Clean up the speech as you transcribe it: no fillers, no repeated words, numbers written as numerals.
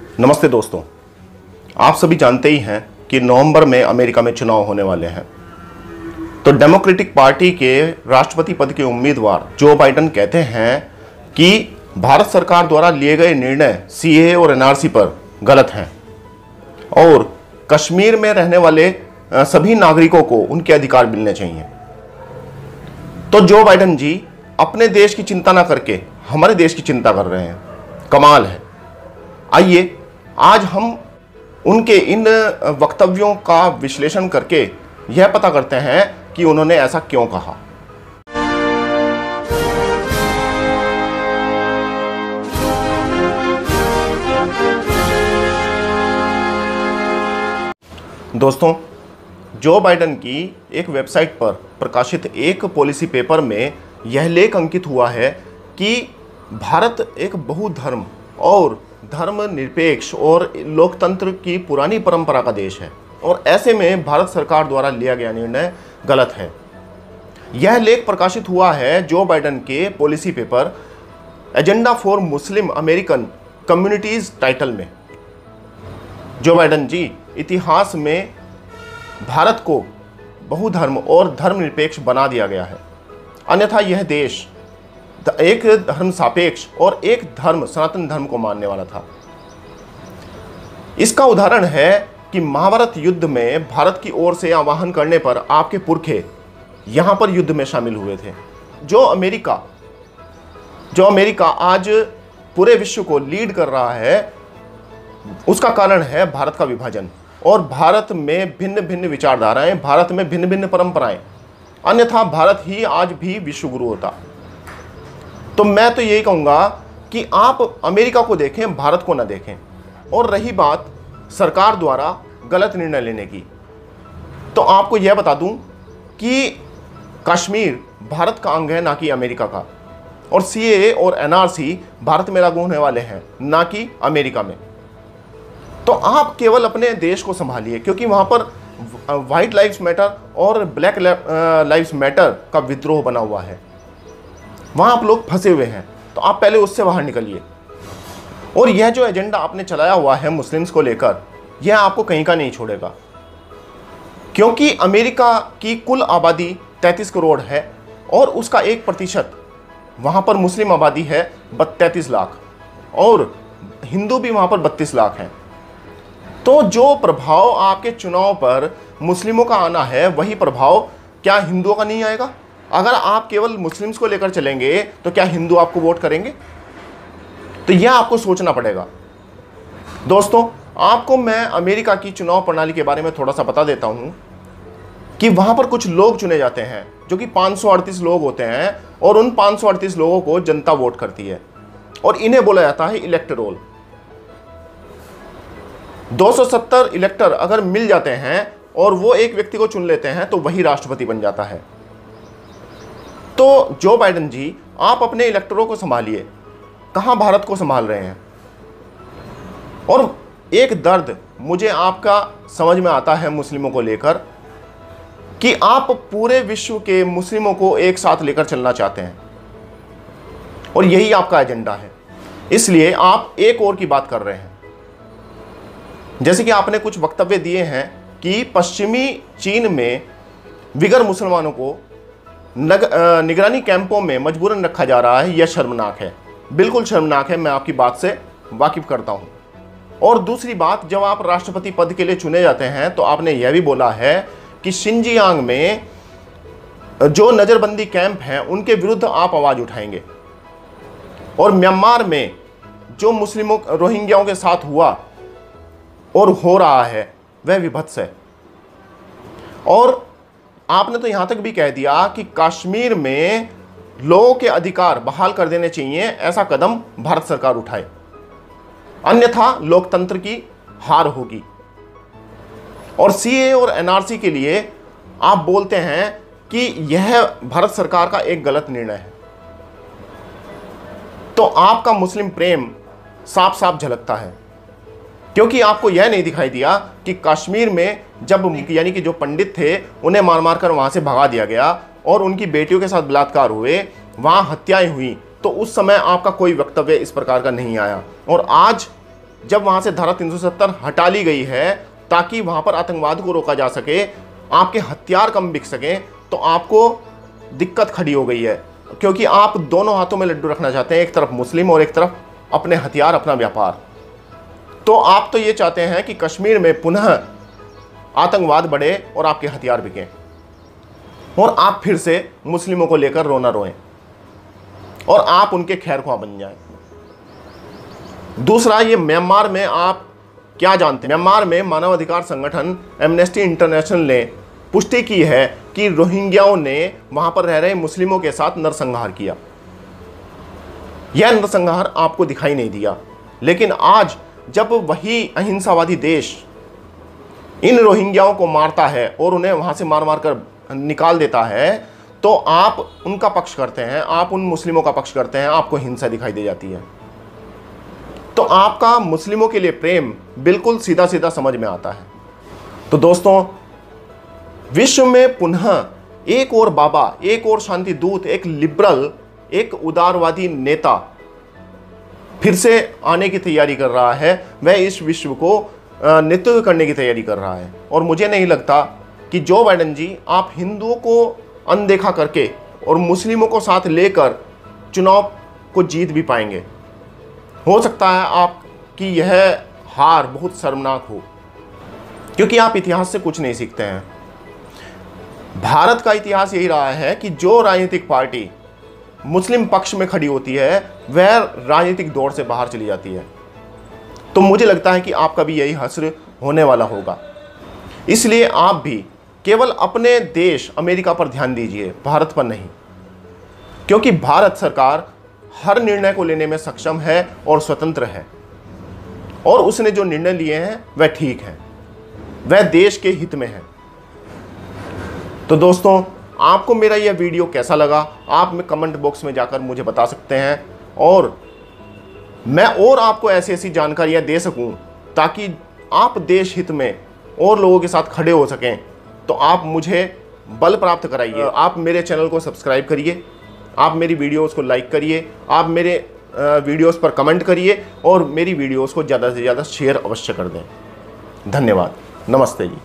नमस्ते दोस्तों, आप सभी जानते ही हैं कि नवंबर में अमेरिका में चुनाव होने वाले हैं। तो डेमोक्रेटिक पार्टी के राष्ट्रपति पद के उम्मीदवार जो बाइडेन कहते हैं कि भारत सरकार द्वारा लिए गए निर्णय सीएए और एनआरसी पर गलत हैं और कश्मीर में रहने वाले सभी नागरिकों को उनके अधिकार मिलने चाहिए। तो जो बाइडेन जी अपने देश की चिंता ना करके हमारे देश की चिंता कर रहे हैं, कमाल है। आइए आज हम उनके इन वक्तव्यों का विश्लेषण करके यह पता करते हैं कि उन्होंने ऐसा क्यों कहा। दोस्तों, जो बाइडेन की एक वेबसाइट पर प्रकाशित एक पॉलिसी पेपर में यह लेख अंकित हुआ है कि भारत एक बहुधर्म और धर्मनिरपेक्ष और लोकतंत्र की पुरानी परंपरा का देश है और ऐसे में भारत सरकार द्वारा लिया गया निर्णय गलत है। यह लेख प्रकाशित हुआ है जो बाइडेन के policy paper agenda for Muslim American communities title में। जो बाइडेन जी इतिहास में भारत को बहुधर्म और धर्मनिरपेक्ष बना दिया गया है, अन्यथा यह देश एक धर्म सापेक्ष और एक धर्म सनातन धर्म को मानने वाला था। इसका उदाहरण है कि महाभारत युद्ध में भारत की ओर से आवाहन करने पर आपके पुरखे यहां पर युद्ध में शामिल हुए थे। जो अमेरिका आज पूरे विश्व को लीड कर रहा है, उसका कारण है भारत का विभाजन और भारत में भिन्न भिन्न विचारधाराएं, भारत में भिन्न भिन्न परंपराएं, अन्यथा भारत ही आज भी विश्व गुरु होता। तो मैं तो यही कहूँगा कि आप अमेरिका को देखें, भारत को ना देखें। और रही बात सरकार द्वारा गलत निर्णय लेने की, तो आपको यह बता दूं कि कश्मीर भारत का अंग है, ना कि अमेरिका का, और सीएए और एनआरसी भारत में लागू होने वाले हैं, ना कि अमेरिका में। तो आप केवल अपने देश को संभालिए, क्योंकि वहाँ पर व्हाइट लाइव्स मैटर और ब्लैक लाइव्स मैटर का विद्रोह बना हुआ है, वहाँ आप लोग फंसे हुए हैं। तो आप पहले उससे बाहर निकलिए। और यह जो एजेंडा आपने चलाया हुआ है मुस्लिम्स को लेकर, यह आपको कहीं का नहीं छोड़ेगा, क्योंकि अमेरिका की कुल आबादी 33 करोड़ है और उसका 1% वहाँ पर मुस्लिम आबादी है 33 लाख और हिंदू भी वहाँ पर 32 लाख हैं। तो जो प्रभाव आपके चुनाव पर मुस्लिमों का आना है, वही प्रभाव क्या हिंदुओं का नहीं आएगा? अगर आप केवल मुस्लिम्स को लेकर चलेंगे तो क्या हिंदू आपको वोट करेंगे? तो यह आपको सोचना पड़ेगा। दोस्तों, आपको मैं अमेरिका की चुनाव प्रणाली के बारे में थोड़ा सा बता देता हूं कि वहां पर कुछ लोग चुने जाते हैं जो कि 538 लोग होते हैं और उन 538 लोगों को जनता वोट करती है और इन्हें बोला जाता है इलेक्टोरल। 270 इलेक्टर अगर मिल जाते हैं और वो एक व्यक्ति को चुन लेते हैं तो वही राष्ट्रपति बन जाता है। तो जो बाइडेन जी, आप अपने इलेक्टरों को संभालिए, कहां भारत को संभाल रहे हैं। और एक दर्द मुझे आपका समझ में आता है मुस्लिमों को लेकर कि आप पूरे विश्व के मुस्लिमों को एक साथ लेकर चलना चाहते हैं और यही आपका एजेंडा है, इसलिए आप एक और की बात कर रहे हैं। जैसे कि आपने कुछ वक्तव्य दिए हैं कि पश्चिमी चीन में विगर मुसलमानों को निगरानी कैंपों में मजबूरन रखा जा रहा है, यह शर्मनाक है, बिल्कुल शर्मनाक है। मैं आपकी बात से वाकिफ करता हूं। और दूसरी बात, जब आप राष्ट्रपति पद के लिए चुने जाते हैं तो आपने यह भी बोला है कि शिनजियांग में जो नज़रबंदी कैंप हैं उनके विरुद्ध आप आवाज़ उठाएंगे और म्यांमार में जो मुस्लिमों रोहिंग्याओं के साथ हुआ और हो रहा है वह विभत्स है। और आपने तो यहां तक भी कह दिया कि कश्मीर में लोगों के अधिकार बहाल कर देने चाहिए, ऐसा कदम भारत सरकार उठाए, अन्यथा लोकतंत्र की हार होगी। और सीएए और एनआरसी के लिए आप बोलते हैं कि यह भारत सरकार का एक गलत निर्णय है। तो आपका मुस्लिम प्रेम साफ साफ झलकता है, क्योंकि आपको यह नहीं दिखाई दिया कि कश्मीर में जब यानी कि जो पंडित थे उन्हें मार मार कर वहाँ से भगा दिया गया और उनकी बेटियों के साथ बलात्कार हुए, वहाँ हत्याएं हुई, तो उस समय आपका कोई वक्तव्य इस प्रकार का नहीं आया। और आज जब वहाँ से धारा 370 हटा ली गई है ताकि वहाँ पर आतंकवाद को रोका जा सके, आपके हथियार कम बिक सकें, तो आपको दिक्कत खड़ी हो गई है, क्योंकि आप दोनों हाथों में लड्डू रखना चाहते हैं, एक तरफ मुस्लिम और एक तरफ अपने हथियार, अपना व्यापार। तो आप तो ये चाहते हैं कि कश्मीर में पुनः आतंकवाद बढ़े और आपके हथियार बिकें और आप फिर से मुस्लिमों को लेकर रोना रोएं और आप उनके खैरख्वाह बन जाएं। दूसरा, ये म्यांमार में आप क्या जानते हैं? म्यांमार में मानवाधिकार संगठन एमनेस्टी इंटरनेशनल ने पुष्टि की है कि रोहिंग्याओं ने वहां पर रह रहे मुस्लिमों के साथ नरसंहार किया। यह नरसंहार आपको दिखाई नहीं दिया, लेकिन आज जब वही अहिंसावादी देश इन रोहिंग्याओं को मारता है और उन्हें वहां से मार मार कर निकाल देता है, तो आप उनका पक्ष करते हैं, आप उन मुस्लिमों का पक्ष करते हैं, आपको हिंसा दिखाई दे जाती है। तो आपका मुस्लिमों के लिए प्रेम बिल्कुल सीधा सीधा समझ में आता है। तो दोस्तों, विश्व में पुनः एक और बाबा, एक और शांति दूत, एक लिबरल, एक उदारवादी नेता फिर से आने की तैयारी कर रहा है। वह इस विश्व को नेतृत्व करने की तैयारी कर रहा है और मुझे नहीं लगता कि जो बाइडेन जी आप हिंदुओं को अनदेखा करके और मुस्लिमों को साथ लेकर चुनाव को जीत भी पाएंगे। हो सकता है आपकी यह हार बहुत शर्मनाक हो, क्योंकि आप इतिहास से कुछ नहीं सीखते हैं। भारत का इतिहास यही रहा है कि जो राजनीतिक पार्टी मुस्लिम पक्ष में खड़ी होती है वह राजनीतिक दौड़ से बाहर चली जाती है। तो मुझे लगता है कि आपका भी यही हश्र होने वाला होगा। इसलिए आप भी केवल अपने देश अमेरिका पर ध्यान दीजिए, भारत पर नहीं, क्योंकि भारत सरकार हर निर्णय को लेने में सक्षम है और स्वतंत्र है और उसने जो निर्णय लिए हैं वह ठीक है, वह देश के हित में है। तो दोस्तों, आपको मेरा यह वीडियो कैसा लगा आप कमेंट बॉक्स में जाकर मुझे बता सकते हैं और मैं और आपको ऐसी ऐसी जानकारियां दे सकूं ताकि आप देश हित में और लोगों के साथ खड़े हो सकें। तो आप मुझे बल प्राप्त कराइए। आप मेरे चैनल को सब्सक्राइब करिए, आप मेरी वीडियोस को लाइक करिए, आप मेरे वीडियोस पर कमेंट करिए और मेरी वीडियोस को ज़्यादा से ज़्यादा शेयर अवश्य कर दें। धन्यवाद। नमस्ते जी।